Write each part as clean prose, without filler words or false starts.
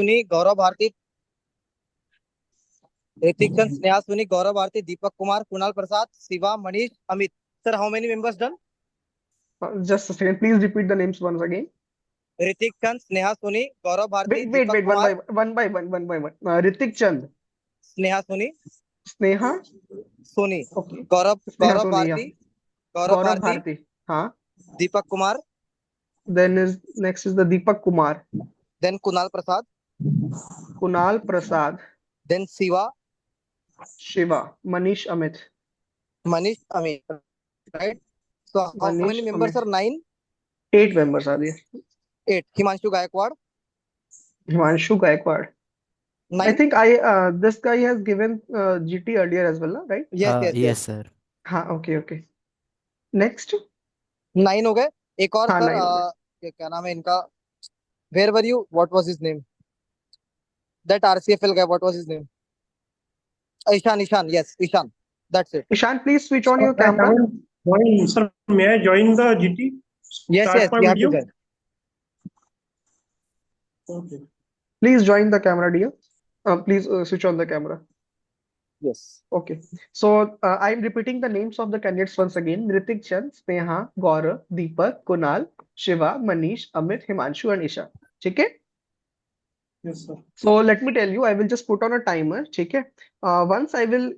सुनी, गौरव भारती, ऋतिक चंद, स्नेहा सुनी, गौरव भारती, दीपक कुमार, कुणाल प्रसाद, Shiva, Manish, Amit. Sir, how many members done? Just a second. Please repeat the names once again. Hrithik चंद, स्नेहा सुनी, गौरव Bharti, Wait, wait, Deepak wait. Kumar, One by one. Ritik Chand, Sneha सुनी, Sneha. Soni, Okay. Gaurav Sneha Gaurav Soni, yeah. Bharti, Gaurav Gaurav Bharti, Bharti. Huh? Deepak Kumar, Then is next is the Deepak Kumar, then Kunal Prasad, Kunal Prasad, then Shiva, Shiva, Manish Amit, Manish, Amit. Right? So how many Manish members Amit. are? 9, 8 members are there. 8. Himanshu Gaikwad, Himanshu Gaikwad. I 9. think this guy has given GT earlier as well, no? Right? Yes, yes, yes. Yes, sir. हाँ, okay, okay. Next. 9 हो गए. एक और हाँ, sir, 9 हो गए. ये क्या नाम है इनका? Where were you? What was his name? That RCFL guy, what was his name? Ishan, yes, Ishan. That's it. Ishan, please switch on your I camera. haven't joined. Sir, may I join the GT? Yes, Start yes, my you have to video? join. Okay. Please join the camera, dear. Please switch on the camera. Yes. Okay. So I'm repeating the names of the candidates once again. Ritik Chand, Sneha, Gaurav, Deepak, Kunal, Shiva, Manish, Amit, Himanshu, and Isha. Okay? Yes, sir. So let me tell you, I will just put on a timer. Okay? Once I will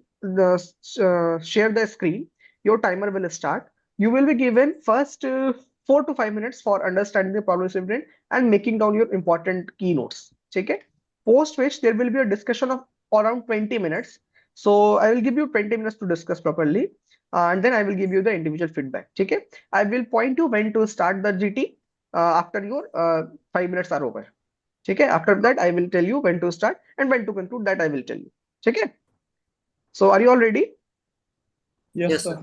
share the screen, your timer will start. You will be given first 4 to 5 minutes for understanding the problem statement and making down your important keynotes. Okay? Post which there will be a discussion of around 20 minutes. So I will give you 20 minutes to discuss properly, and then I will give you the individual feedback. Okay? I will point you when to start the GT after your 5 minutes are over. Okay? After that, I will tell you when to start and when to conclude. That I will tell you. Okay? So are you all ready? Yes, sir.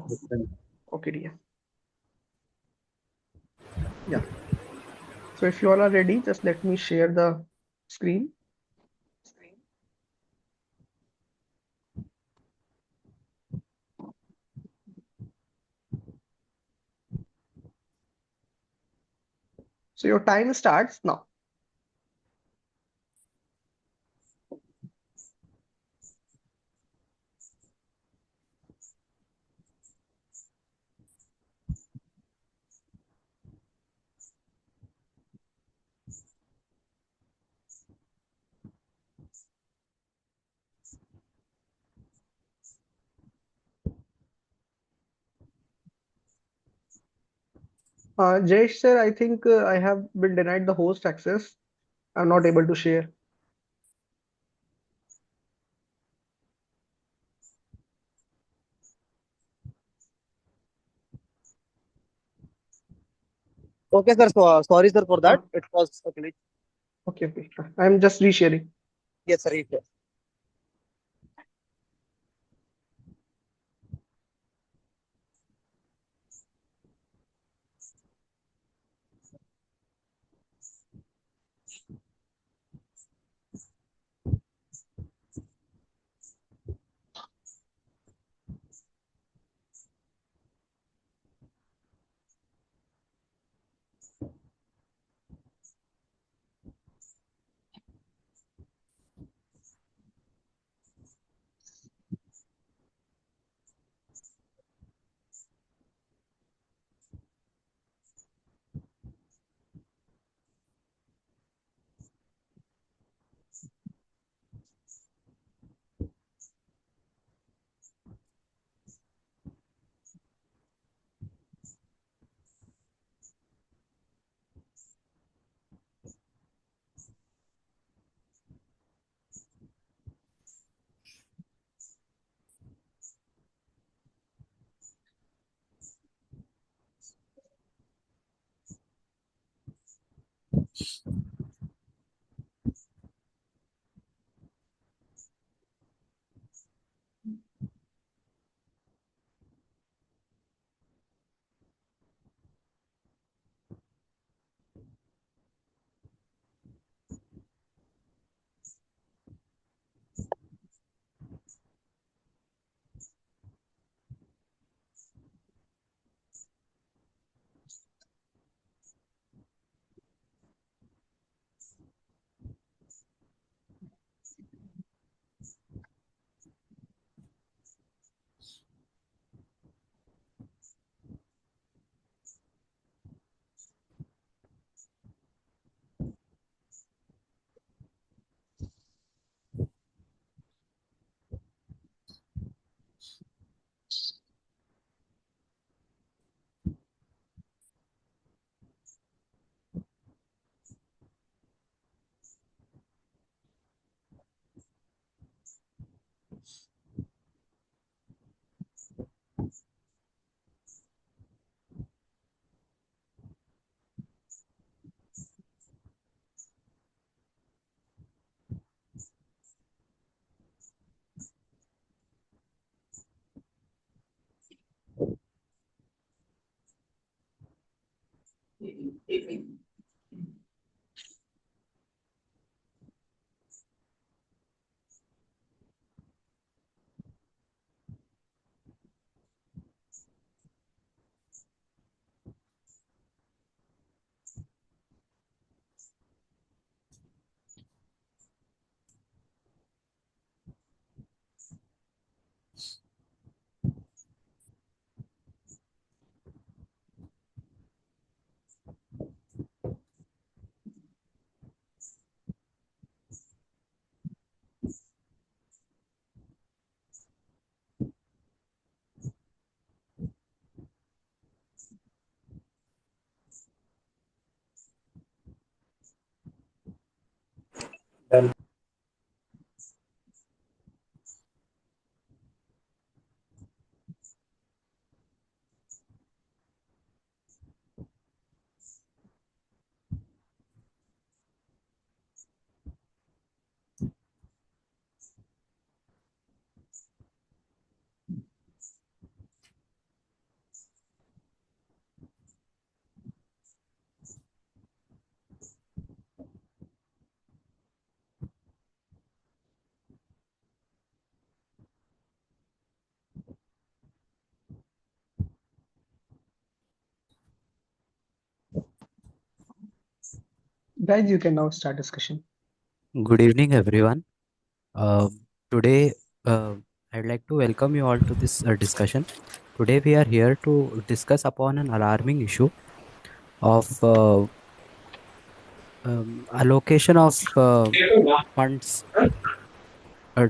Okay, dear. Yeah. So if you all are ready, just let me share the screen. So your time starts now. Jayesh sir, I think I have been denied the host access. I'm not able to share. Okay, sir. So, sorry, sir, for that. It was a glitch. Okay, okay. I'm just resharing. Yes, sir. Yes. Guys, you can now start discussion. Good evening, everyone. Today, I'd like to welcome you all to this discussion. Today, we are here to discuss upon an alarming issue of allocation of funds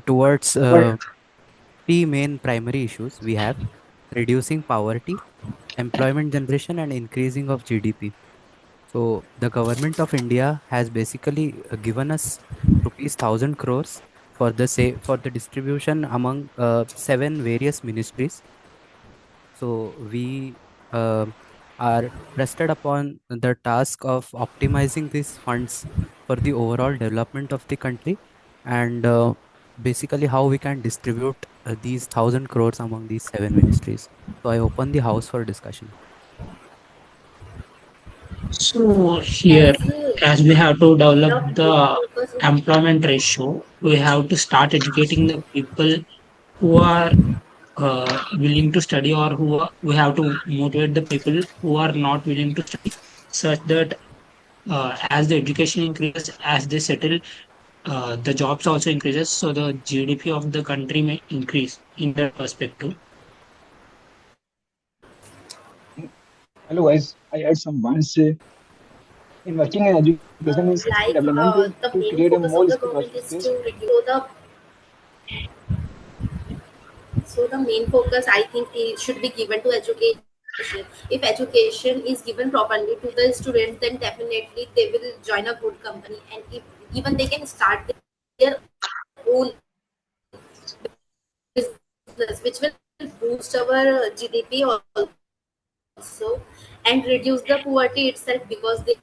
towards three main primary issues we have: reducing poverty, employment generation, and increasing of GDP. So the government of India has basically given us rupees 1,000 crores for the for the distribution among seven various ministries. So we uh, are trusted upon the task of optimizing these funds for the overall development of the country, and basically how we can distribute these 1,000 crores among these seven ministries. So I open the house for discussion. So here, as we have to develop the employment ratio, we have to start educating the people who are willing to study, or we have to motivate the people who are not willing to study, such that as the education increases, as they settle, the jobs also increases, so the GDP of the country may increase in that perspective. Hello guys, I had some points. Investing in education is skill development to create a more skill workplace. So the main focus I think should be given to education. If education is given properly to the students, then definitely they will join a good company, and if, even they can start their own business, which will boost our GDP also, and reduce the poverty itself, because they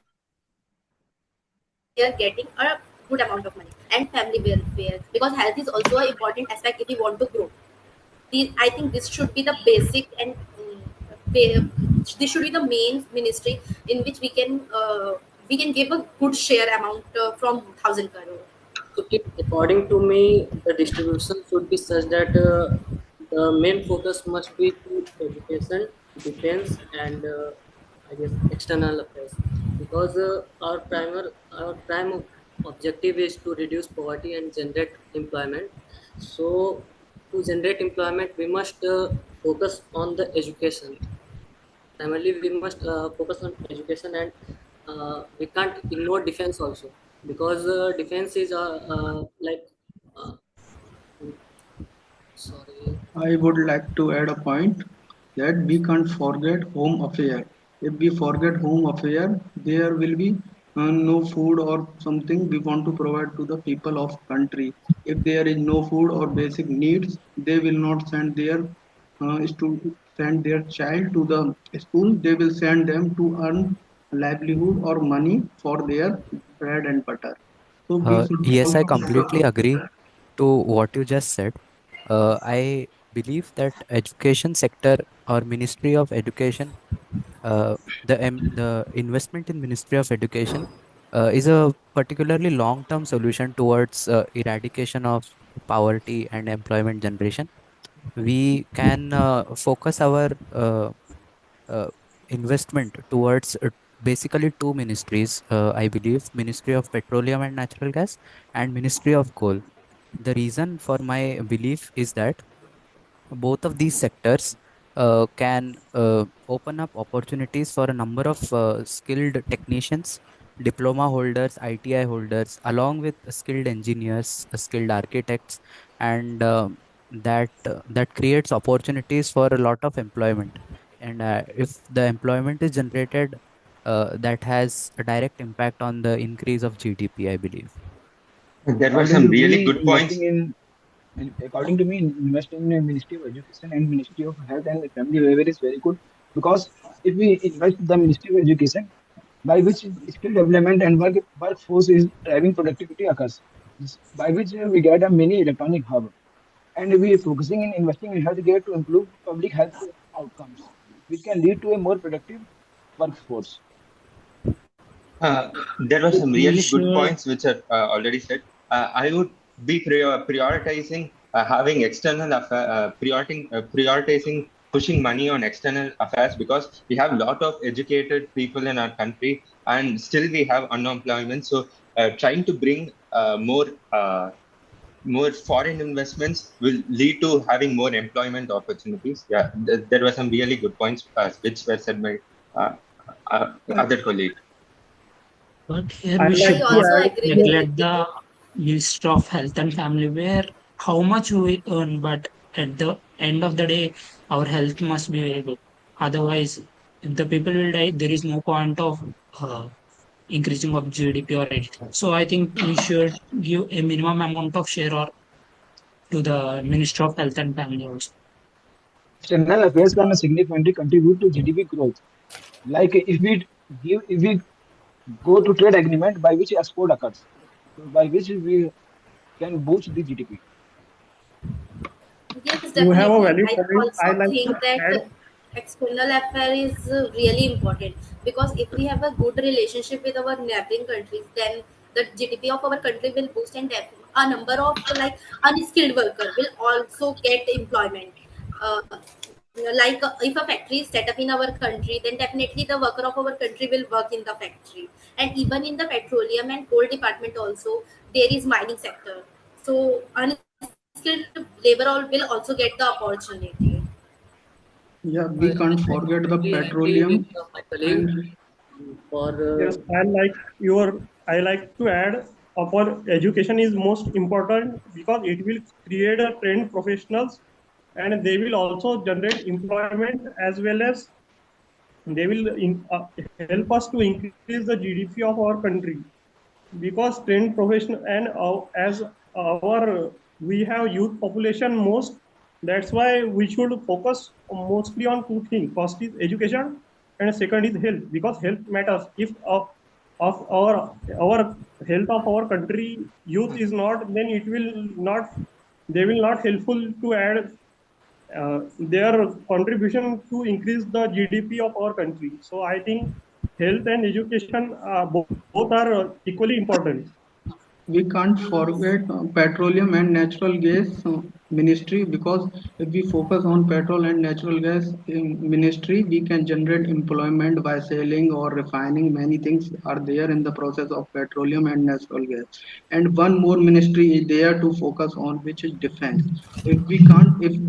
are getting a good amount of money, and family welfare, because health is also an important aspect if we want to grow. I think this should be the basic and this should be the main ministry in which we can give a good share amount from 1,000 crore. So, according to me, the distribution should be such that the main focus must be to education, defense, and I guess external affairs, because our prime objective is to reduce poverty and generate employment. So, to generate employment, we must focus on the education. Primarily, we must focus on education, and we can't ignore defense also, because defense is like uh, sorry. I would like to add a point that we can't forget home affair. If we forget home affair, there will be no food or something we want to provide to the people of country. If there is no food or basic needs, they will not send their child to the school. They will send them to earn livelihood or money for their bread and butter. So we should Yes, I also completely agree to what you just said. I believe that education sector or Ministry of Education, the investment in Ministry of Education is a particularly long-term solution towards eradication of poverty and employment generation. We can focus our uh, investment towards basically two ministries. I believe Ministry of Petroleum and Natural Gas and Ministry of Coal. The reason for my belief is that both of these sectors can open up opportunities for a number of skilled technicians, diploma holders, ITI holders, along with skilled engineers, skilled architects, and that creates opportunities for a lot of employment. And if the employment is generated, that has a direct impact on the increase of GDP, I believe. There were According some to really me, good points. Invest in Ministry of Education and Ministry of Health and Family Welfare is very good, because if we invest the Ministry of Education, by which skill development and workforce is driving productivity occurs, by which we get a mini electronic hub, and we are focusing in investing in healthcare to improve public health outcomes, which can lead to a more productive workforce. There were some We really good should, points which are already said. I would be prioritizing having prioritizing pushing money on external affairs, because we have a lot of educated people in our country and still we have unemployment. So trying to bring more foreign investments will lead to having more employment opportunities. Yeah, there were some really good points which were said by uh, other colleague. but here I we like I should to not also add agree with here. neglect Ritik. the Ministry of Health and Family, where how much we earn, but at the end of the day, our health must be very good. Otherwise, if the people will die, there is no point of uh, increasing of GDP or anything. So I think we should give a minimum amount of share or to the Ministry of Health and Family also. External affairs can significantly contribute to GDP growth. Like if we go to trade agreement by which export occurs, so by which we can boost the GDP. Yes, You have a definitely. valid I point. I also like to think that add. external affair is really important, because if we have a good relationship with our neighboring countries, then the GDP of our country will boost, and a number of like unskilled worker will also get employment. Uh, if a factory is set up in our country, then definitely the worker of our country will work in the factory, and even in the petroleum and coal department also there is mining sector. So unskilled labor will also get the opportunity. Yeah, we can't I forget the totally agree with petroleum my colleague. and For Yes, I like to add for education is most important because it will create a trained professionals, and they will also generate employment, as well as they will help us to increase the GDP of our country, because trained professional and as our we have youth population most. That's why we should focus mostly on two things: first is education, and second is health, because health matters. If of our health of our country youth is not, then it will not, they will not helpful to add their contribution to increase the GDP of our country. So I think health and education both are equally important. we can't forget petroleum and natural gas ministry, because if we focus on petrol and natural gas ministry, we can generate employment by selling or refining. Many things are there in the process of petroleum and natural gas. And one more ministry is there to focus on, which is defense. If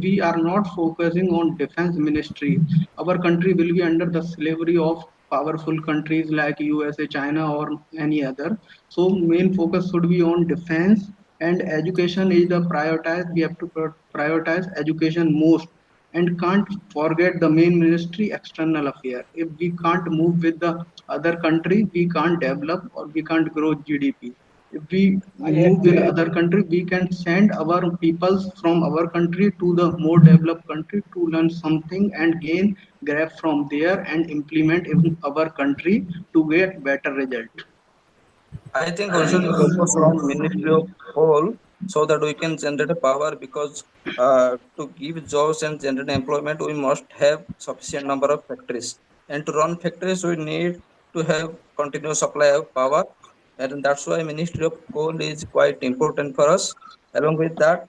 we are not focusing on defense ministry, our country will be under the slavery of powerful countries like USA, China, or any other. So main focus should be on defense, and education is the prioritize. We have to prioritize education most, and can't forget the main ministry, external affair. If we can't move with the other country, we can't develop or we can't grow GDP. If we I move with other country, we can send our peoples from our country to the more developed country to learn something and gain grab from there and implement in our country to get better result. I think we should focus on Ministry of Coal so that we can generate a power, because to give jobs and generate employment, we must have sufficient number of factories. And to run factories, we need to have continuous supply of power. And that's why Ministry of Coal is quite important for us. Along with that,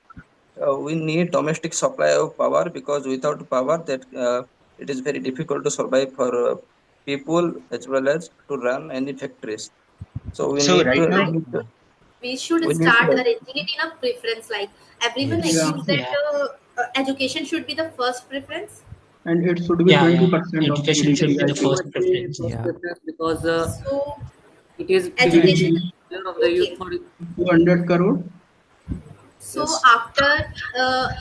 we need domestic supply of power, because without power, that it is very difficult to survive for people as well as to run any factories. So we So need right to now, I think we should we need start to arranging it in a preference. Like everyone Yeah, Yes. agrees that Yeah. education should be the first preference. and it should be Yeah. Yeah. 20% of Education GDP, should be I the education think. first must be preference. first Yeah. preference because So it is education, the GDP future of the youth okay. for 200 crore. So yes.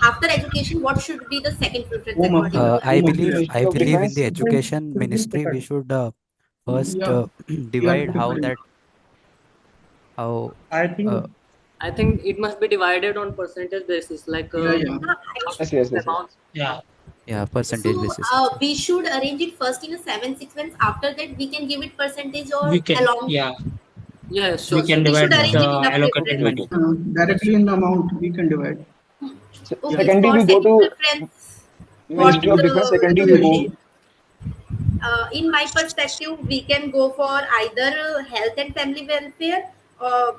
after education, what should be the second preference Home according affairs. to I you? Home believe affairs. Ministry I of believe in the Defense. education Should be ministry. We preferred. should first Yeah, we are divide how preferring. that how I think uh, I think it must be divided on percentage basis, like Yeah, yeah. Yes, yes, yes, yes. amount. Yeah, Yeah, percentage So basis. we should arrange it first in a 7 sequence. After that, we can give it percentage we or can. along. Yeah, Yeah, we sure, So can sure. we should divide Yeah. arrange the it in a allocated Okay, money. okay. Yeah, Directly sure. in the amount we can divide. Okay, Yeah. Secondly, for we go second to preference, Ministry what of Defense. Secondly, we should we go. take? In my perspective, we can go for either health and family welfare,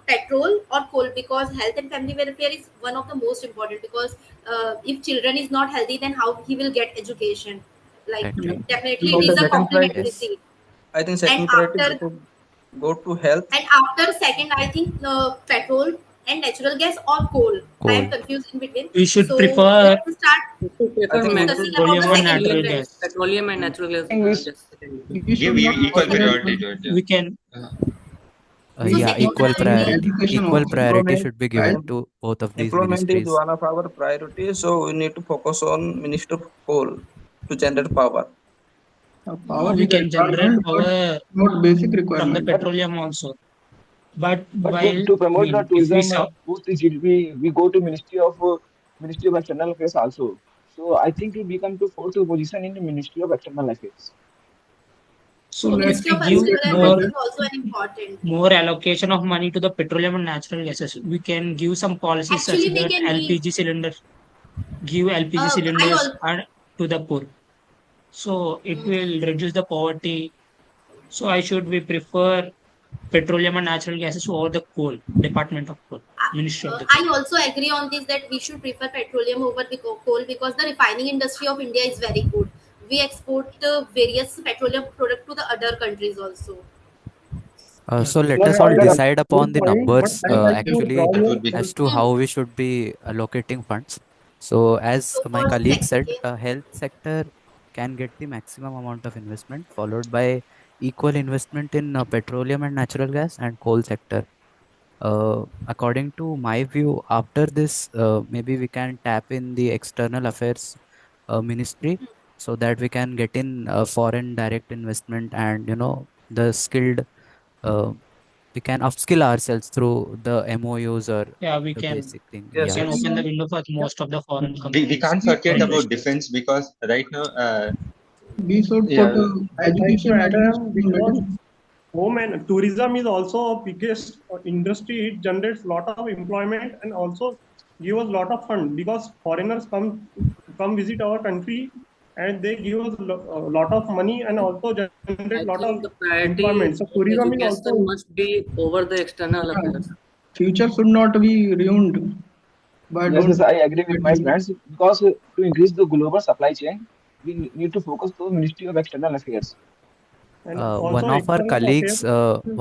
petrol or coal, because health and family welfare is one of the most important, because if children is not healthy, then how he will get education? Like, Right, Yeah. right. definitely So it the is a second priority, complementary Yes. thing. I think And second priority after go to health. second, I think petrol and natural gas or coal. I am Coal. confused in between. We should So prefer let's start We should I prefer think we discussing should about petroleum the or second natural petroleum, preference. gas. petroleum and natural gas. I think Gas secondary. We Give should not equal forget priority to it. Yeah. We can. Uh, So we Yeah, should second not equal forget priority, priority. education Equal also. priority employment should be Right? given to both of these employment is ministries. one of our priorities, so we need to focus on Ministry of Coal to generate power. Power We is a can generate requirement, but power not basic from the requirement. but petroleum also. But but while, to I promote the mean, if we tourism, saw, boost the GDP, we go to Ministry of External Affairs also. So I think we come to fourth position in the Ministry of External Affairs. So so let's if Ministry we of give focus External on Affairs more is that. also an important. more allocation of money to the petroleum and natural gases, we can give some policies such Actually, we that can give. LPG I cylinders also. are to the poor. So it will reduce the poverty. So I should we prefer petroleum and natural gases over the coal, Department of Coal, Ministry of the Coal. I also agree on this that we should prefer petroleum over the coal, because the refining industry of India is very good. We export various petroleum product to the other countries also. Yeah. So let Plus, us all Yeah, there are that's decide good upon the point. But numbers I like yeah, to actually draw that your would be good. as to how we should be allocating funds. So as So my for colleague said, second, health sector can get the maximum amount of investment, followed by equal investment in petroleum and natural gas and coal sector. According to my view, after this, maybe we can tap in the external affairs ministry so that we can get in foreign direct investment and the skilled. Uh, we can upskill ourselves through the MOUs or Yeah, the basic thing. we Yes, Yeah. can yes. open the window for Yeah. most of the foreign We companies can't for forget about investments. defense because right now, Mm. We should put yeah, I like to education add at least in because middle. home and tourism is also a biggest industry. It generates lot of employment and also give us lot of fund, because foreigners come visit our country and they give us a lot of money and also generate lot I of think the employment. So priority of tourism is also. education must be over the external Yeah. affairs. Future should not be ruined by yes, yes, don't I agree with my getting. friends because to increase the global supply chain, we need to focus to Ministry of External Affairs. And also external affairs.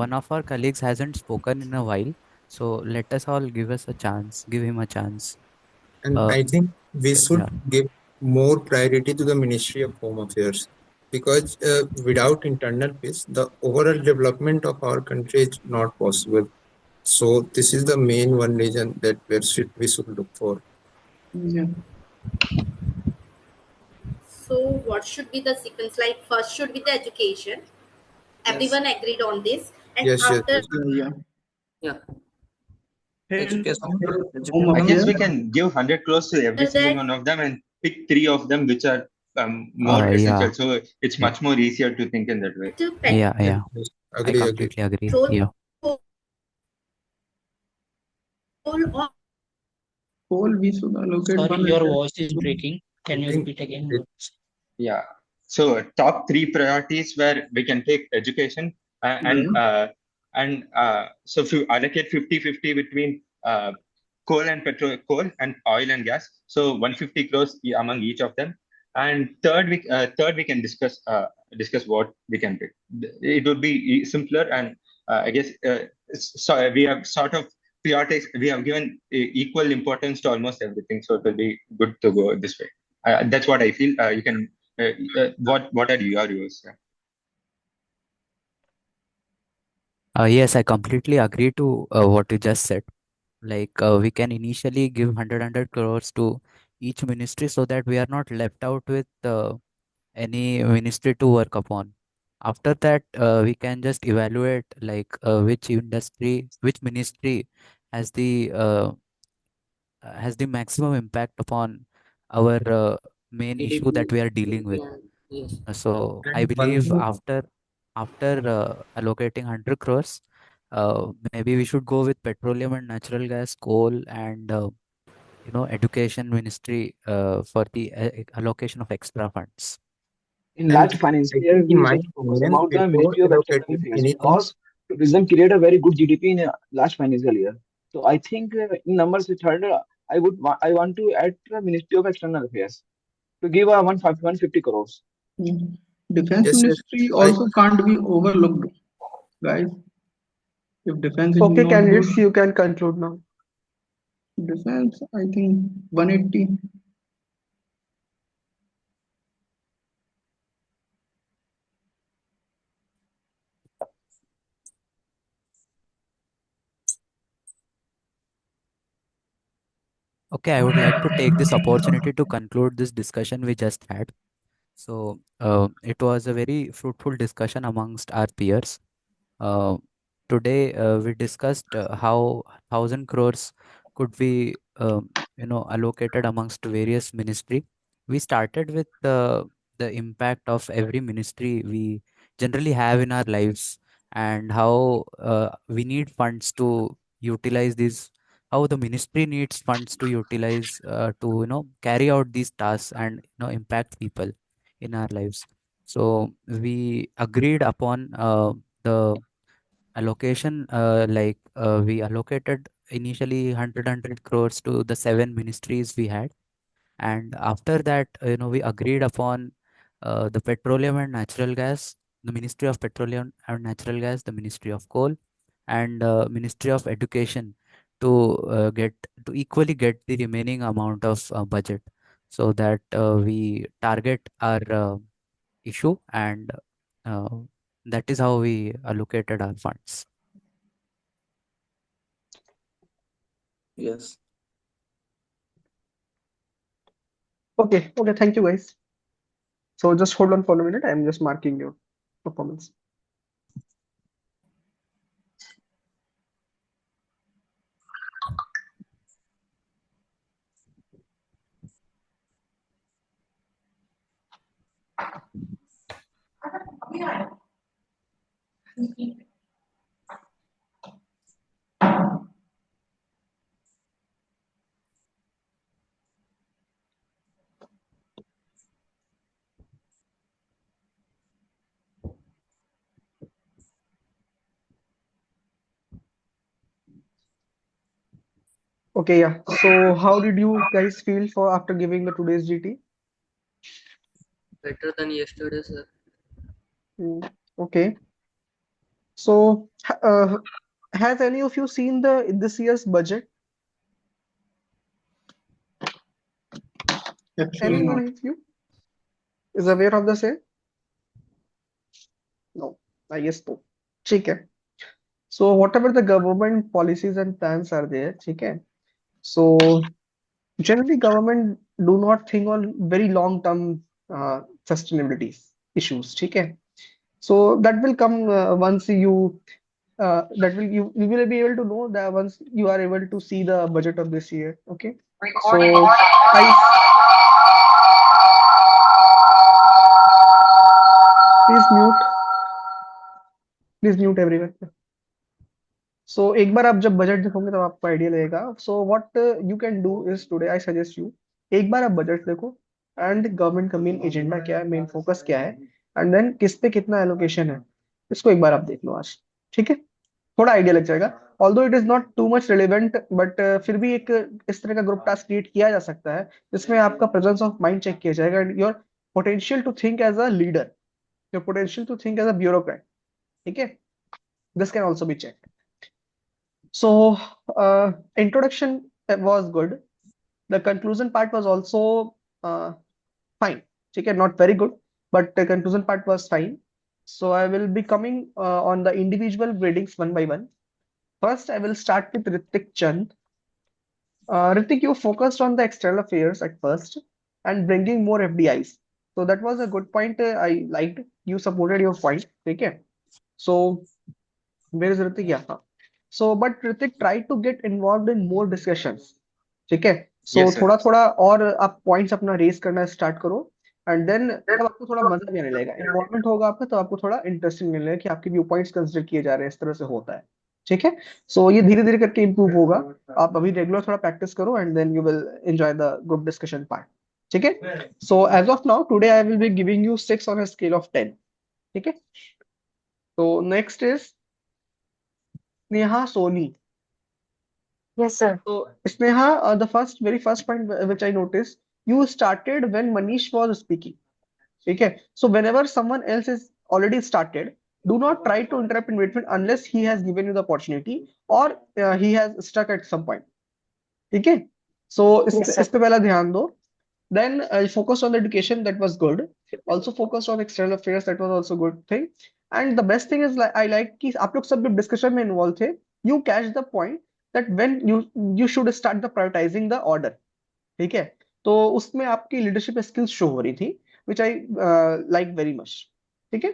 One of our colleagues hasn't spoken in a while. So let us all give him a chance. And Uh, I think we should yeah. give more priority to the Ministry of Home Affairs because without internal peace, the overall development of our country is not possible. So this is the main one reason that we should look for. Yeah. so what should be the sequence? Like first should be the education. Yes. Everyone agreed on this, and Yes, yes, after yes. Yeah. Yeah. Health, Education. Home I Education. guess affairs. we can give 100 crores to every single that, one of them and pick three of them which are more Yeah. essential. So it's Yeah. much more easier to think in that way. Yeah. Yes, Yeah. yes. I Agree, agree. completely agree. petrol, Yeah. coal, or Coal we should allocate Sorry, one your hundred. voice is breaking. I Can you think repeat again? it, Yeah. So top three priorities where we can take education Yeah. so if you allocate 50-50 between coal and oil and gas. So 150 crores among each of them. And third we can discuss what we can pick. It would be simpler and I guess so we have sort of prioritized. We have given equal importance to almost everything. So it will be good to go this way. That's what I feel. You can. What are your views? Yeah. Yes, I completely agree to what you just said. Like we can initially give 100 crores to each ministry so that we are not left out with any ministry to work upon. After that, we can just evaluate like which industry, which ministry has the maximum impact upon our main issue that we are dealing with. and yes. So I And one believe thing, after allocating 100 crores, maybe we should go with petroleum and natural gas, coal, and education ministry for the allocation of extra funds. In and last financial I year, think in we my just focus opinion, about the before Ministry of External allocating Affairs anything, because tourism created a very good GDP in last financial year. So I think in numbers with third, I want to add the Ministry of External Affairs to give a 150 crores. Mm. Defense yes, yes, ministry I also can't be overlooked, guys. If defense is Okay, not good, candidates, you can conclude now. defense, I think 180. Okay, I would like to take this opportunity to conclude this discussion we just had. So it was a very fruitful discussion amongst our peers. Uh, Today we discussed how 1,000 crores could be allocated amongst various ministry. We started with the impact of every ministry we generally have in our lives, and how we need funds to utilize these, how the ministry needs funds to utilize to carry out these tasks and impact people in our lives. So we agreed upon the allocation, we allocated initially 100 crores to the seven ministries we had, and after that we agreed upon the petroleum and natural gas, the Ministry of Petroleum and Natural Gas, the Ministry of Coal, and Ministry of Education to get to equally get the remaining amount of budget, so that we target our issue, and uh, that is how we allocated our funds. Yes. Okay, thank you guys. So just hold on for a minute. I'm just marking your performance. Okay, yeah. So how did you guys feel for after giving the today's GT? Better than yesterday, sir. Hmm, okay. So has any of you seen the this year's budget? Actually, Anyone not. of you is aware of the same? No, I guess so. ठीक है. So whatever the government policies and plans are there, ठीक है. So generally government do not think on very long term sustainability issues, ठीक है. So that will come once that will you will be able to know that once you are able to see the budget of this year. Okay. So I please mute please mute everyone. सो एक बार आप जब budget देखोगे तब आपको idea लगेगा. So what you can do is today I suggest you, एक बार आप budget देखो एंड गवर्नमेंट का मेन एजेंडा क्या है, मेन फोकस क्या है, एंड देन किस पे कितना एलोकेशन है, इसको एक बार आप देख लो आज. ठीक है, थोड़ा आइडिया लग जाएगा. Although it is not too much relevant but फिर भी एक इस तरह का ग्रुप टास्क क्रिएट किया जा सकता है जिसमें आपका प्रेजेंस ऑफ माइंड चेक किया जाएगा and your potential to think as a leader, your potential to think as a bureaucrat. ठीक है, this can also be check. So, introduction was good. The conclusion part was also fine. Okay, not very good, but the conclusion part was fine. So I will be coming on the individual gradings one by one. First, I will start with Ritik Chand. Ritik, you focused on the external affairs at first and bringing more FDIs. So that was a good point. I liked. You supported your point. Okay. So where is Ritik? Yeah. So but Ritik, try to get involved in more discussions. ठीक है? So Yes, sir. थोड़ा थोड़ा और आप points अपना race करना start करो, and then तब आपको थोड़ा मजा भी आने लगेगा, इन्वॉल्वमेंट होगा आपका, तो आपको थोड़ा इंटरेस्टिंग मिलने लगेगा कि आपके व्यू पॉइंट्स कंसिडर किए जा रहे हैं, इस तरह से होता है। ठीक है? सो ये धीरे धीरे करके इम्प्रूव होगा। आप अभी रेगुलर थोड़ा प्रैक्टिस करो, and then you will enjoy the group discussion part. ठीक है? So as of now today I will be giving you 6 on a scale of 10। ठीक है? तो next is Neha Soni. Yes, sir. So, Sneha, very first point which I noticed, you started when Manish was speaking. Okay. So, whenever someone else is already started, do not try to interrupt in between unless he has given you the opportunity or he has stuck at some point. Okay. So, Yes, इस sir. पे पहला ध्यान दो. Then I focused on the education, that was good. Also focused on external affairs, that was also good thing. And the best thing is like I like कि आप लोग सब जब discussion में involved थे, you catch the point that when you should start the prioritizing the order. ठीक है? तो उसमें आपकी leadership skills show हो रही थी, which I like very much. ठीक है?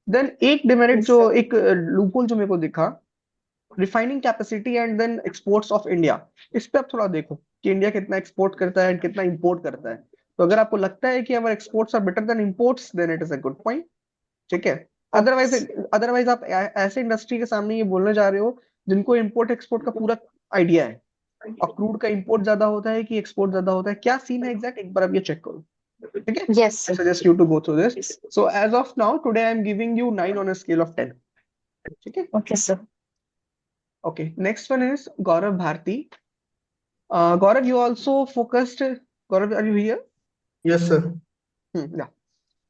Then एक demerit Yes, जो sir. एक loophole जो मेरे को दिखा, refining capacity and then exports of India, इस पे आप थोड़ा देखो कि इंडिया कितना एक्सपोर्ट करता है एंड कितना इंपोर्ट करता है। तो अगर आपको लगता है कि our exports are better than imports, then it is a good point. ठीक है? Otherwise Okay. अदरवाइज आप ऐसे इंडस्ट्री के सामने ये बोलने जा रहे हो जिनको इंपोर्ट एक्सपोर्ट का पूरा आइडिया है, और क्रूड का इंपोर्ट ज्यादा होता है कि एक्सपोर्ट ज्यादा होता है, क्या सीन है एग्जैक्ट, एक बार आप ये चेक करो। ठीक है? Yes, I sir. Suggest you to go through this. So as of now today I am giving you 9 on a scale of 10। ठीक है? Okay, sir. Okay, next one is Gaurav Bharti. Gaurav, you also focused. Gaurav, are you here? Yes, sir. Yeah.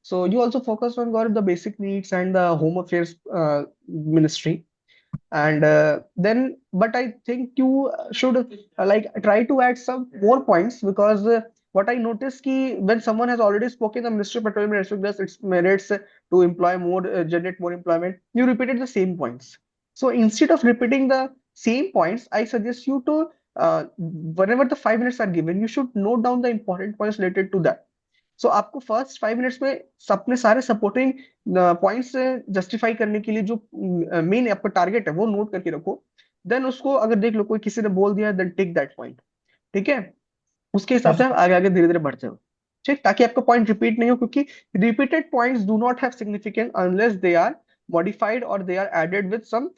So you also focused on Gaurav the basic needs and the Home Affairs Ministry, and then, but I think you should like try to add some more points, because what I noticed ki when someone has already spoken, the Ministry of Petroleum and Natural Gas, its merits to employ more, generate more employment, you repeated the same points. So instead of repeating the same points, I suggest you to whenever the 5 minutes are given, you should note down the important points related to that. सो आपको first 5 minutes में अपने सारे supporting points justify करने के लिए जो main आपका target है वो नोट करके रखो। देन उसको अगर देख लो कोई किसी ने बोल दिया, देन टेक दैट पॉइंट। ठीक है? उसके हिसाब से आप आगे आगे धीरे धीरे बढ़ते हो। ठीक, ताकि आपका पॉइंट रिपीट नहीं हो, क्योंकि repeated points do not have significance unless they are modified और they are added with some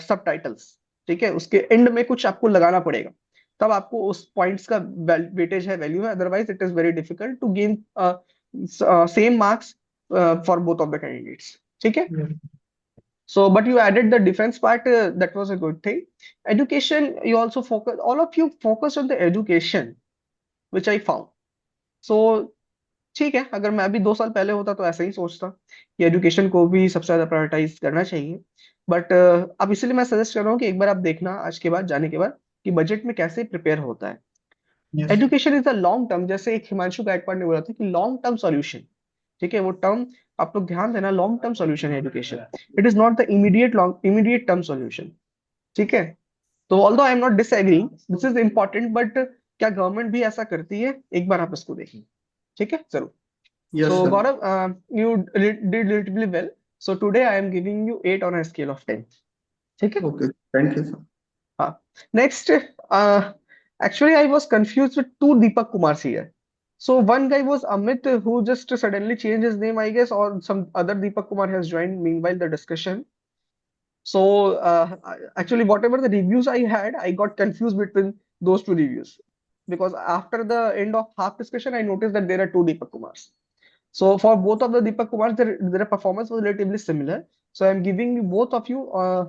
subtitles. ठीक है? उसके एंड में कुछ आपको लगाना पड़ेगा, तब आपको उस पॉइंट्स का वेटेज है, वैल्यू है, otherwise it is very difficult to gain same marks for both of the candidates. ठीक है? So, but you added the defense part, that was a good thing. Education, you also focus, all of you focus on the education, which I found. So, ठीक है, अगर मैं अभी 2 साल पहले होता तो ऐसा ही सोचता कि एजुकेशन को भी सबसे ज्यादा प्रायोरिटाइज करना चाहिए। बट अब इसलिए मैं सजेस्ट कर रहा हूँ कि एक बार आप देखना आज के बाद, जाने के बाद, कि बजट में कैसे प्रिपेयर होता है। Yes. Education is a long term, जैसे एक हिमांशु गायकवाड़ ने बोला था कि लॉन्ग टर्म सॉल्यूशन। ठीक है? वो टर्म आप लोग ध्यान देना, लॉन्ग टर्म सॉल्यूशन है education, it is not the immediate term solution. ठीक है? तो although I am not disagreeing, this is important, but क्या गवर्नमेंट भी ऐसा करती है, एक बार आप इसको देखिए। ठीक है? जरूर। Yes, So sir. Gaurav, you did relatively well. So today I am giving you 8 on a scale of 10. ठीक है? Okay. Thank you, sir. हाँ. Next, actually I was confused with two Deepak Kumars here. So one guy was Amit, who just suddenly changed his name, I guess, or some other Deepak Kumar has joined meanwhile the discussion. So actually, whatever the reviews I had, I got confused between those two reviews, because after the end of half discussion, I noticed that there are two Deepak Kumars. So for both of the Deepak Kumars, their performance was relatively similar. So I'm giving both of you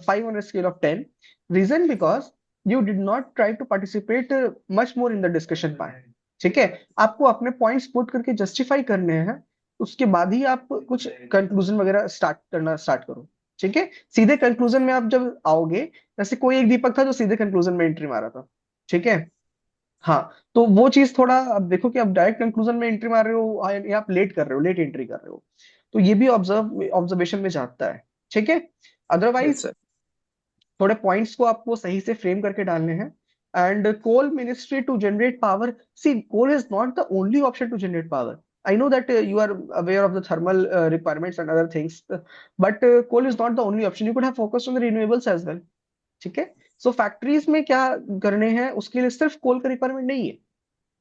5 on a scale of 10. Reason because you did not try to participate much more in the discussion part. ठीक है? आपको अपने points put करके justify करने हैं, उसके बाद ही आप कुछ कंक्लूजन वगैरह स्टार्ट करो। ठीक है? सीधे कंक्लूजन में आप जब आओगे, जैसे कोई एक दीपक था जो सीधे कंक्लूजन में एंट्री मारा था। ठीक है? हाँ, तो वो चीज थोड़ा अब देखो कि आप डायरेक्ट कंक्लूजन में एंट्री मार रहे हो या आप लेट कर रहे हो, लेट एंट्री कर रहे हो, तो ये भी ऑब्जर्वेशन में जाता है। ठीक है? Yes, otherwise sir. थोड़े पॉइंट्स को आपको सही से फ्रेम करके डालने हैं। And coal ministry to generate power, see coal is not the only option to generate power. I know that you are aware of the thermal requirements and other things, but coal is not the only option. You could have focused on the renewables as well. ठीक है? सो factories में क्या करने हैं उसके लिए सिर्फ कोल का रिक्वायरमेंट नहीं है,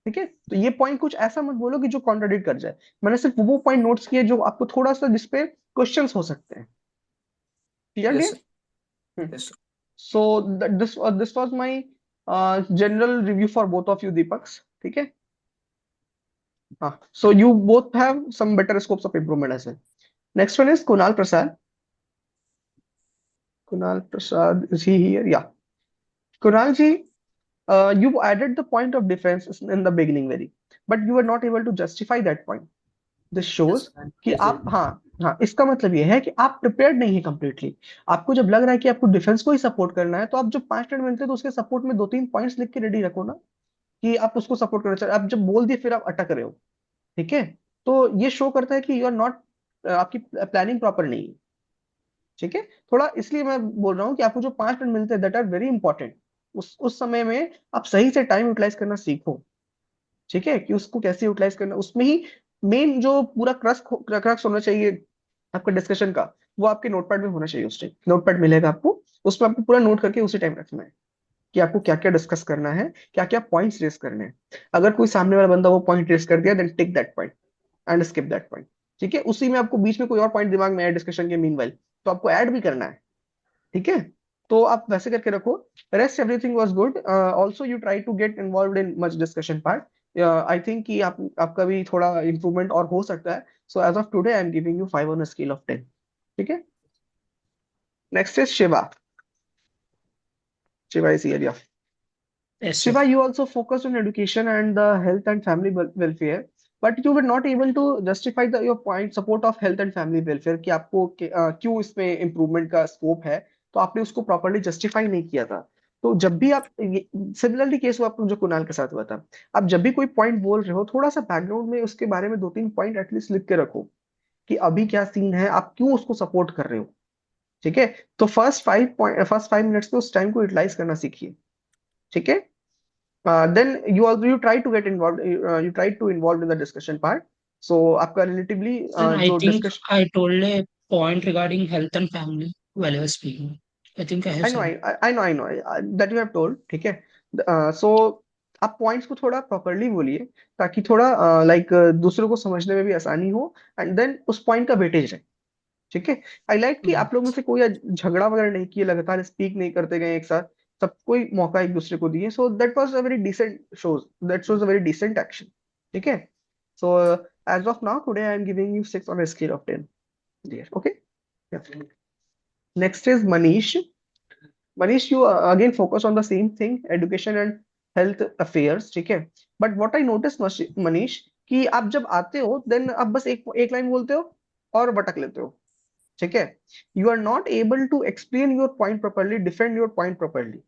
ठीक है। तो ये पॉइंट कुछ ऐसा मत बोलो कि जो कॉन्ट्राडिक्ट कर जाए। मैंने सिर्फ वो पॉइंट नोट्स किए जो आपको थोड़ा सा जिसपे क्वेश्चंस हो सकते हैं। Clear Yes, sir. Dear? Yes, sir. So this was my general review for both of you Deepaks, ठीक है। हाँ, so you both have some better scopes of improvement as well. Next one is Kunal Prasad. Kunal Prasad, is he here? Yeah. Kunal ji, you added the point of defense in the beginning very, but you were not able to justify that point. This shows Yes, and कि yes, आप, हाँ हाँ, इसका मतलब ये है कि आप प्रिपेयर्ड नहीं है कंप्लीटली। आपको जब लग रहा है कि आपको डिफेंस को ही सपोर्ट करना है, तो आप जब 5 मिनट मिलते हैं तो उसके सपोर्ट में 2-3 पॉइंट्स लिख के रेडी रखो ना, कि आप उसको सपोर्ट करना चाह रहे हो। आप जब बोल दिए फिर आप अटक रहे हो, ठीक है। तो ये शो करता है कि यू आर नॉट, आपकी प्लानिंग प्रॉपर नहीं है, ठीक है। थोड़ा इसलिए मैं बोल रहा हूँ कि आपको जो 5 मिनट मिलते हैं दैट आर वेरी इंपॉर्टेंट। उस समय में आप सही से टाइम यूटिलाइज करना सीखो, ठीक है, कि उसको कैसे यूटिलाइज करना। उसमें ही मेन जो पूरा क्रक्स होना चाहिए आपका डिस्कशन का, वो आपके नोटपैड में होना चाहिए। उस टाइम नोटपैड मिलेगा आपको, उसमें आपको पूरा नोट करके उसी टाइम रखना है कि आपको क्या क्या डिस्कस करना है, क्या क्या पॉइंट्स रेस करने हैं। अगर कोई सामने वाला बंदा वो पॉइंट रेस कर दिया, then take that point and skip that point, ठीक है। उसी में आपको बीच में कोई और पॉइंट दिमाग में आया डिस्कशन के मीनवाइल, तो आपको ऐड भी करना है, ठीक है। तो आप वैसे करके रखो। Rest everything was good. Also you try to get involved in much discussion part. I think कि आपका भी थोड़ा इंप्रूवमेंट और हो सकता है। So as of today I am giving you 5 on a scale of 10, ठीक है। Next is Shiva. Shiva is here, yeah. Yes, sir. Shiva, you also focused on education and the health and family welfare, but you were not able to justify your point support of health and family welfare कि आपको क्यों इसमें improvement का scope है। तो आपने उसको properly justify नहीं किया था। तो जब भी आप, सिमिलरली केस हुआ आपको जो कुणाल के साथ हुआ था, आप जब भी कोई पॉइंट बोल रहे हो थोड़ा सा बैकग्राउंड में उसके बारे में 2-3 पॉइंट एटलीस्ट लिख के रखो कि अभी क्या सीन है, आप क्यों उसको सपोर्ट कर रहे हो, ठीक है। तो फर्स्ट 5 मिनट्स में उस टाइम को यूटिलाइज करना सीखिए, ठीक है। Then you try to get involved, you try to involve in the discussion part. So आपका relatively Sir, I जो think discussion, I told a point regarding health and family while I was speaking. I think I have I know said. I know that you have told, ठीक है। So आप points को थोड़ा properly बोलिए ताकि थोड़ा like दूसरों को समझने में भी आसानी हो, एंड देन उस पॉइंट का वेटेज रहे, ठीक है। आई लाइक कि आप लोगों में से कोई आज झगड़ा वगैरह नहीं किए, लगातार स्पीक नहीं करते गए एक साथ, सब कोई मौका एक दूसरे को दिए। So that was a very decent shows, that shows a very decent action, ठीक है। So as of now today I am giving you 6 on a scale of 10 dear, okay. Next is Manish. Manish, you again focus on the same thing, education and health affairs, ठीक है। But what I notice Manish, कि आप जब आते हो then आप बस एक एक लाइन बोलते हो और भटक लेते हो, ठीक है। You are not able to explain your point properly, defend your point properly.